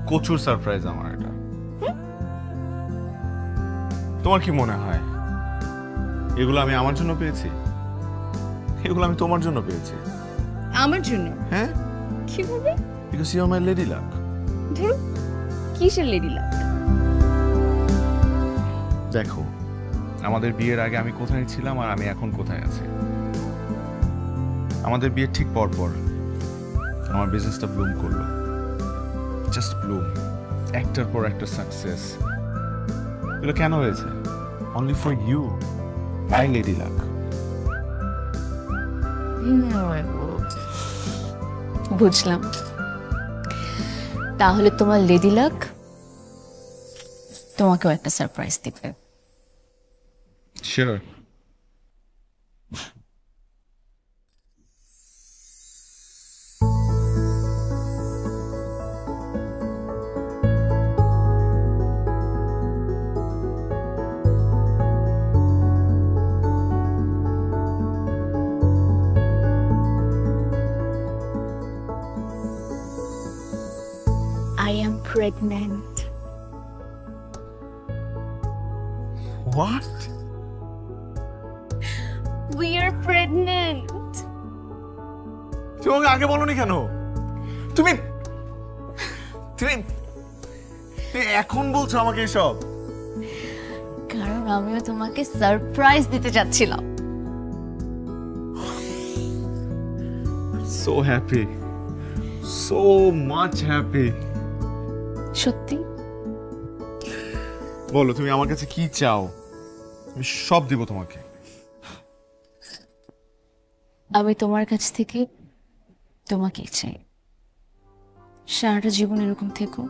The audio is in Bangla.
প্রচুর সারপ্রাইজ আমার এটা। তোমার কি মনে হয় এগুলো আমি আমার জন্য পেয়েছি? এগুলো আমি তোমার জন্য পেয়েছি। আমার জন্য? হ্যাঁ। কিভাবে? Because you are my lady luck. ধরো, কিসের লেডি লাক? দেখো, আমাদের বিয়ের আগে আমি কোথায় ছিলাম আর আমি এখন কোথায় আছি। আমাদের বিয়ের ঠিক পরপর আমার বিজনেসটা ব্লুম করলো, জাস্ট ব্লুম, একটার পর একটা সাকসেস। এগুলো কেন হয়েছে? Only for you, my lady luck. বুঝলাম। তাহলে তোমার লেডি লাক তোমাকেও একটা সারপ্রাইজ দিবে। Sure. I am pregnant. What? We are pregnant. তুমি আমাকে আগে বলোনি কেন? তুমি তুমি এখন বলছো আমাকে এসব? কারণ আমিও তোমাকে সারপ্রাইজ দিতে যাচ্ছিলাম। So happy, so much happy. সত্যি? বলো তুমি আমার কাছে কি চাও, আমি সব দিব তোমাকে। আমি তোমার কাছ থেকে তোমাকে চাই সারাটা জীবন এরকম থেকো।